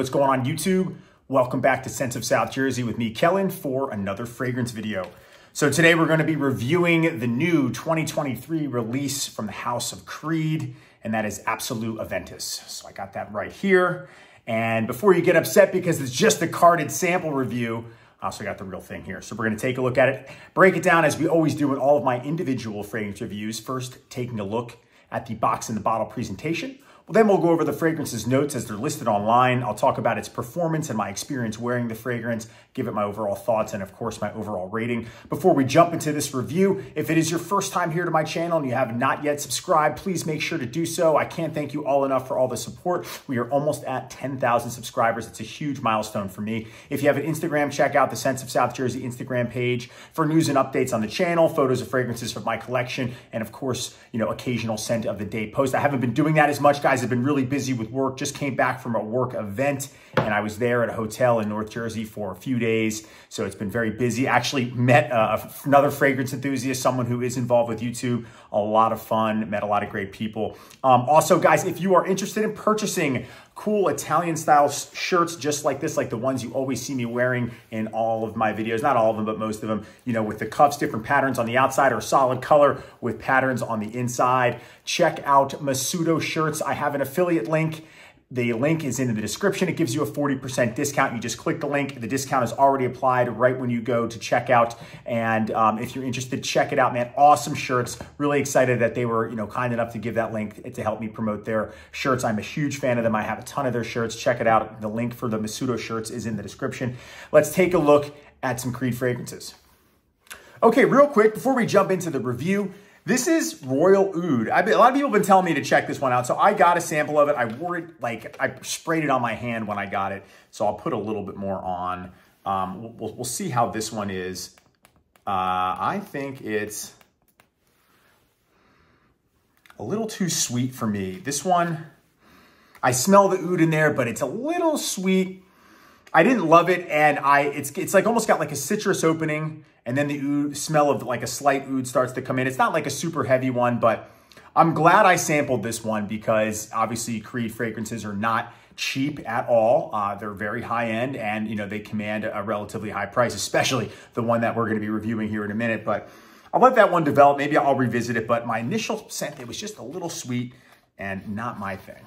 what's going on YouTube? Welcome back to Scents of South Jersey with me, Kellen, for another fragrance video. So today we're going to be reviewing the new 2023 release from the House of Creed, and that is Absolu Aventus. So I got that right here. And before you get upset because it's just a carded sample review, I also got the real thing here. So we're going to take a look at it, break it down as we always do in all of my individual fragrance reviews. First, taking a look at the box and the bottle presentation. Well, then we'll go over the fragrance's notes as they're listed online. I'll talk about its performance and my experience wearing the fragrance, give it my overall thoughts, and of course, my overall rating. Before we jump into this review, if it is your first time here to my channel and you have not yet subscribed, please make sure to do so. I can't thank you all enough for all the support. We are almost at 10,000 subscribers. It's a huge milestone for me. If you have an Instagram, check out the Scents of South Jersey Instagram page for news and updates on the channel, photos of fragrances from my collection, and of course, occasional scent of the day post. I haven't been doing that as much, guys. I've been really busy with work. Just came back from a work event and I was there at a hotel in North Jersey for a few days. So it's been very busy. Actually met another fragrance enthusiast, someone who is involved with YouTube. A lot of fun, met a lot of great people. Also, guys, if you are interested in purchasing cool Italian style shirts just like this, like the ones you always see me wearing in all of my videos, not all of them, but most of them, with the cuffs, different patterns on the outside or solid color with patterns on the inside. Check out Masudo shirts. I have an affiliate link. The link is in the description. It gives you a 40% discount. You just click the link. The discount is already applied right when you go to checkout. And if you're interested, check it out, man. Awesome shirts. Really excited that they were, kind enough to give that link to help me promote their shirts. I'm a huge fan of them. I have a ton of their shirts. Check it out. The link for the Masudo shirts is in the description. Let's take a look at some Creed fragrances. Okay, real quick, before we jump into the review, this is Royal Oud. A lot of people have been telling me to check this one out. So I got a sample of it. I wore it, I sprayed it on my hand when I got it. So I'll put a little bit more on. We'll see how this one is. I think it's a little too sweet for me. This one, I smell the oud in there, but it's a little sweet. I didn't love it, and it's like almost got like a citrus opening, and then the oud smell of like a slight oud starts to come in. It's not like a super heavy one, but I'm glad I sampled this one because obviously Creed fragrances are not cheap at all. They're very high end, and they command a relatively high price, especially the one that we're going to be reviewing here in a minute. But I'll let that one develop. Maybe I'll revisit it, but my initial scent, it was just a little sweet and not my thing.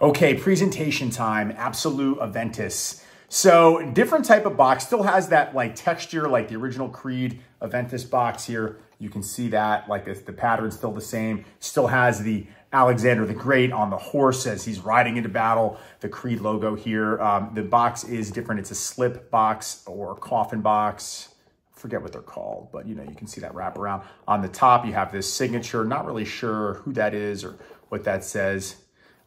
Okay, presentation time, Absolu Aventus. So different type of box, still has that like texture like the original Creed Aventus box here. You can see that like the pattern's still the same. Still has the Alexander the Great on the horse as he's riding into battle. The Creed logo here. The box is different. It's a slip box or coffin box. I forget what they're called, but you can see that wrap around. On the top, you have this signature. Not really sure who that is or what that says.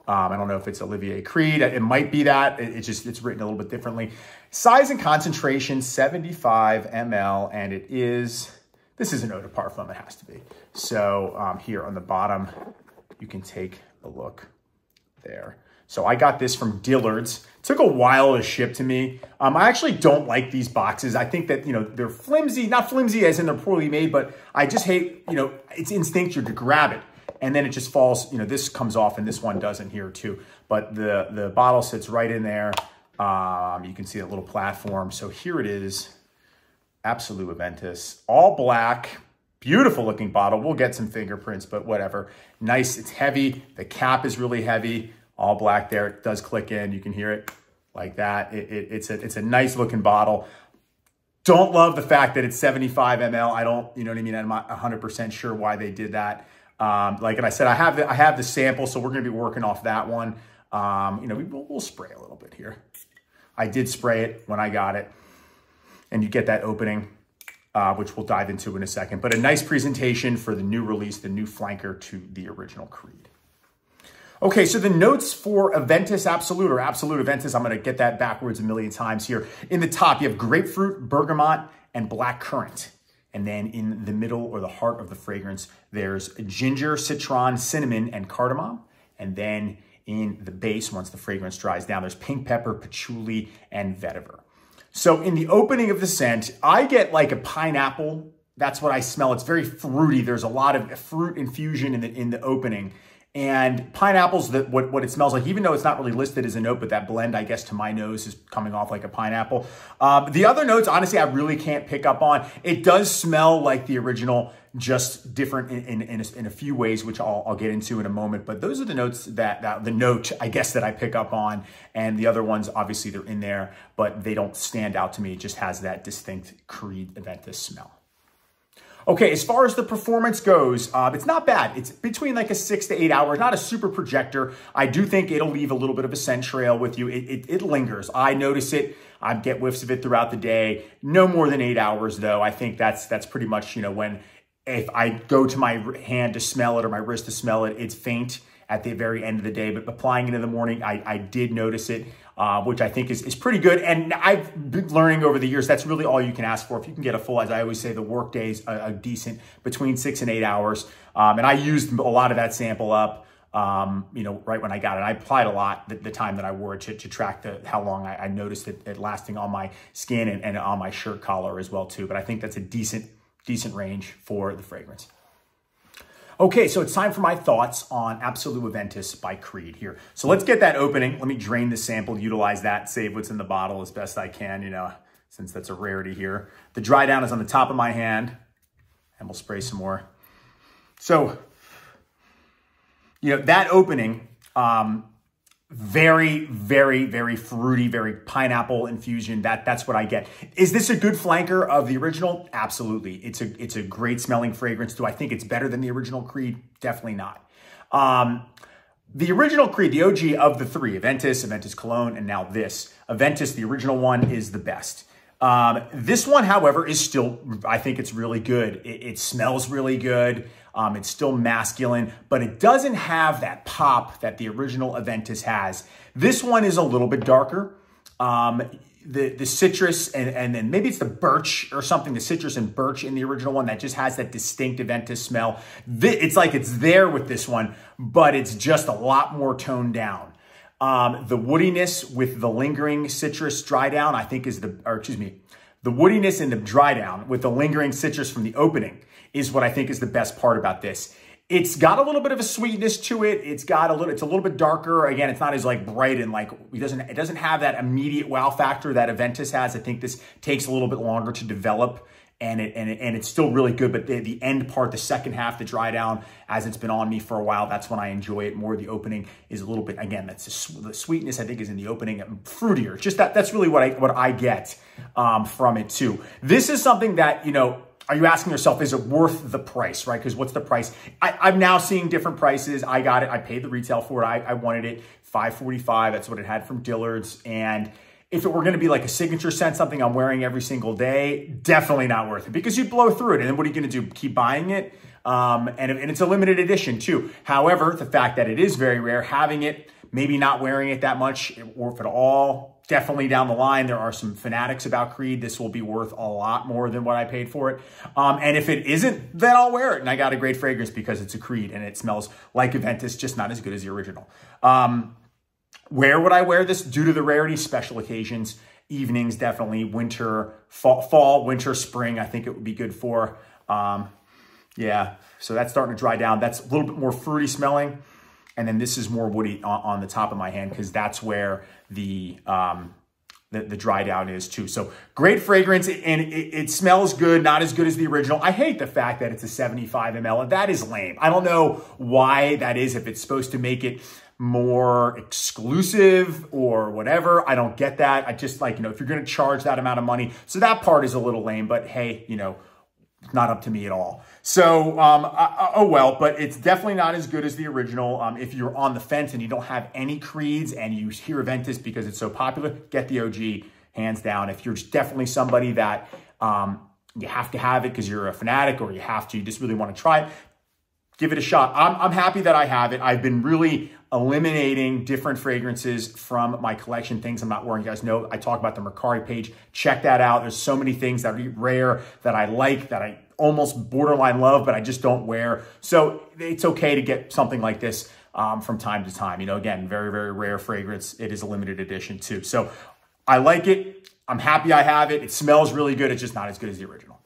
I don't know if it's Olivier Creed. It might be that. It's written a little bit differently. Size and concentration, 75 ml, and this is an eau de parfum, it has to be. So here on the bottom, you can take a look there. So I got this from Dillard's. It took a while to ship to me. I actually don't like these boxes. I think that, they're flimsy, not flimsy as in they're poorly made, but I just hate, it's instinctual to grab it. And then it just falls, this comes off and this one doesn't here too. But the bottle sits right in there. You can see that little platform. So here it is, Absolu Aventus, all black, beautiful looking bottle. We'll get some fingerprints, but whatever. Nice, it's heavy. The cap is really heavy, all black there. It does click in, you can hear it like that. It's a nice looking bottle. Don't love the fact that it's 75 ml. I don't, you know what I mean? I'm not 100% sure why they did that. Like I said, I have the sample, so we're going to be working off that one. We'll spray a little bit here. I did spray it when I got it, and you get that opening, which we'll dive into in a second. But a nice presentation for the new release, the new flanker to the original Creed. Okay, so the notes for Aventus Absolute or Absolu Aventus, I'm going to get that backwards a million times here. In the top, you have grapefruit, bergamot, and black currant. And then in the middle or the heart of the fragrance, there's ginger, citron, cinnamon, and cardamom. And then in the base, once the fragrance dries down, there's pink pepper, patchouli, and vetiver. So in the opening of the scent, I get like a pineapple. That's what I smell. It's very fruity. There's a lot of fruit infusion in the opening. And pineapple's what it smells like, even though it's not really listed as a note, but that blend, I guess, to my nose is coming off like a pineapple. The other notes, honestly, I really can't pick up on. It does smell like the original, just different in a few ways, which I'll get into in a moment. But those are the notes the note, I guess, that I pick up on. And the other ones, obviously, they're in there, but they don't stand out to me. It just has that distinct Creed Aventus smell. Okay, as far as the performance goes, it's not bad. It's between like a 6 to 8 hours, not a super projector. I do think it'll leave a little bit of a scent trail with you. It lingers. I notice it. I get whiffs of it throughout the day. No more than 8 hours though. I think that's pretty much, if I go to my hand to smell it or my wrist to smell it, it's faint at the very end of the day. But applying it in the morning, I did notice it, which I think is pretty good. And I've been learning over the years, that's really all you can ask for. If you can get a full, as I always say, the work days a decent between 6 and 8 hours. And I used a lot of that sample up, right when I got it. I applied a lot the time that I wore it to track how long I noticed it lasting on my skin and on my shirt collar as well too. But I think that's a decent range for the fragrance. Okay, so it's time for my thoughts on Absolu Aventus by Creed here. So let's get that opening. Let me drain the sample, utilize that, save what's in the bottle as best I can, since that's a rarity here. The dry down is on the top of my hand, and we'll spray some more. So, that opening, very, very, very fruity, very pineapple infusion. That's what I get. Is this a good flanker of the original? Absolutely. It's a great smelling fragrance. Do I think it's better than the original Creed? Definitely not. The original Creed, the OG of the three, Aventus Cologne, and now this. Aventus, the original one, is the best. This one, however, is still, I think it's really good. It smells really good. It's still masculine, but it doesn't have that pop that the original Aventus has. This one is a little bit darker. The citrus and then maybe it's the birch or something, the citrus and birch in the original one that just has that distinct Aventus smell. It's like it's there with this one, but it's just a lot more toned down. The woodiness with the lingering citrus dry down, I think the woodiness in the dry down with the lingering citrus from the opening is what I think is the best part about this. It's got a little bit of a sweetness to it. It's a little bit darker. Again, it's not as like bright and like, it doesn't have that immediate wow factor that Aventus has. I think this takes a little bit longer to develop and it's still really good. But the end part, the second half, the dry down, as it's been on me for a while, that's when I enjoy it more. The opening is a little bit, again, the sweetness I think is in the opening, fruitier. Just that's really what I get from it too. This is something that, are you asking yourself, is it worth the price, right? Because what's the price? I'm now seeing different prices. I got it. I paid the retail for it. I wanted it $5.45. That's what it had from Dillard's. And if it were going to be like a signature scent, something I'm wearing every single day, definitely not worth it because you blow through it. And then what are you going to do? Keep buying it? And it's a limited edition too. However, the fact that it is very rare, having it, maybe not wearing it that much or if at all, definitely down the line, there are some fanatics about Creed. This will be worth a lot more than what I paid for it. And if it isn't, then I'll wear it. And I got a great fragrance because it's a Creed and it smells like Aventus, just not as good as the original. Where would I wear this? Due to the rarity, special occasions, evenings, definitely winter, fall, winter, spring, I think it would be good for. Yeah, so that's starting to dry down. That's a little bit more fruity smelling. And then this is more woody on the top of my hand because that's where the dry down is too. So great fragrance and it smells good, not as good as the original. I hate the fact that it's a 75 ml. That is lame. I don't know why that is, if it's supposed to make it more exclusive or whatever. I don't get that. I just like, if you're going to charge that amount of money. So that part is a little lame, but hey, not up to me at all. So, oh well, but it's definitely not as good as the original. If you're on the fence and you don't have any Creeds and you hear Aventus because it's so popular, get the OG, hands down. If you're definitely somebody that you have to have it because you're a fanatic or you just really want to try it, give it a shot. I'm happy that I have it. I've been really eliminating different fragrances from my collection, things I'm not wearing. You guys know I talk about the Mercari page. Check that out. There's so many things that are rare that I like, that I almost borderline love, but I just don't wear. So it's okay to get something like this from time to time. Again, very, very rare fragrance. It is a limited edition too. So I like it. I'm happy I have it. It smells really good. It's just not as good as the original.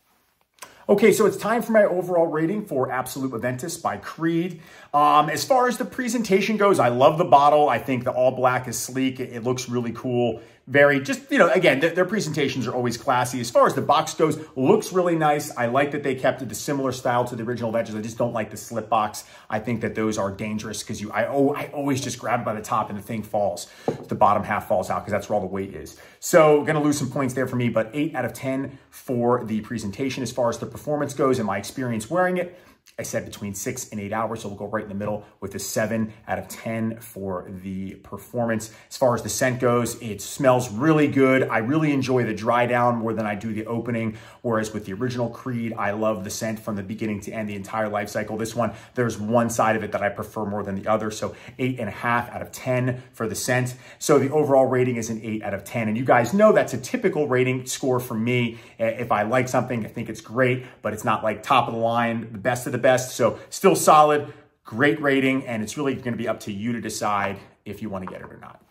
Okay, so it's time for my overall rating for Absolu Aventus by Creed. As far as the presentation goes, I love the bottle. I think the all black is sleek. It looks really cool. Very, just, you know, again, their presentations are always classy. As far as the box goes, looks really nice. I like that they kept it a similar style to the original Aventus. I just don't like the slip box. I think that those are dangerous because I always just grab it by the top and the thing falls. The bottom half falls out because that's where all the weight is. So going to lose some points there for me, but 8 out of 10 for the presentation. As far as the performance goes and my experience wearing it, I said between 6 and 8 hours, so we'll go right in the middle with a 7 out of 10 for the performance. As far as the scent goes, it smells really good. I really enjoy the dry down more than I do the opening, whereas with the original Creed, I love the scent from the beginning to end, the entire life cycle. This one, there's one side of it that I prefer more than the other, so 8.5 out of 10 for the scent. So the overall rating is an 8 out of 10, and you guys know that's a typical rating score for me. If I like something, I think it's great, but it's not like top of the line, the best of the best. So still solid, great rating, and it's really going to be up to you to decide if you want to get it or not.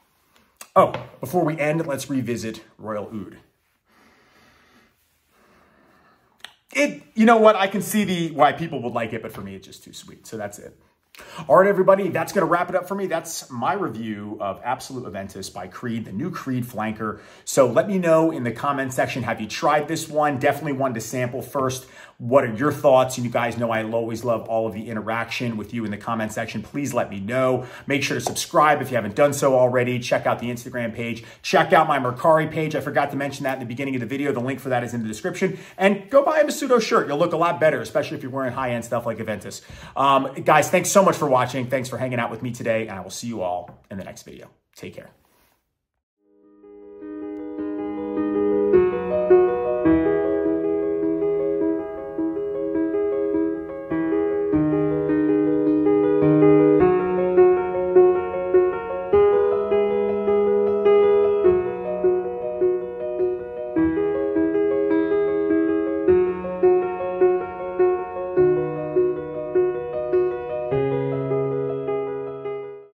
Oh, before we end, let's revisit Royal Oud. You know what? I can see why people would like it, but for me, it's just too sweet. So that's it. All right, everybody, that's going to wrap it up for me. That's my review of Absolu Aventus by Creed, the new Creed flanker. So let me know in the comment section, have you tried this one? Definitely wanted to sample first. What are your thoughts? And you guys know I always love all of the interaction with you in the comment section. Please let me know. Make sure to subscribe if you haven't done so already. Check out the Instagram page. Check out my Mercari page. I forgot to mention that in the beginning of the video. The link for that is in the description. And go buy a pseudo shirt. You'll look a lot better, especially if you're wearing high-end stuff like Aventus. Guys, thanks so much for watching. Thanks for hanging out with me today, and I will see you all in the next video. Take care.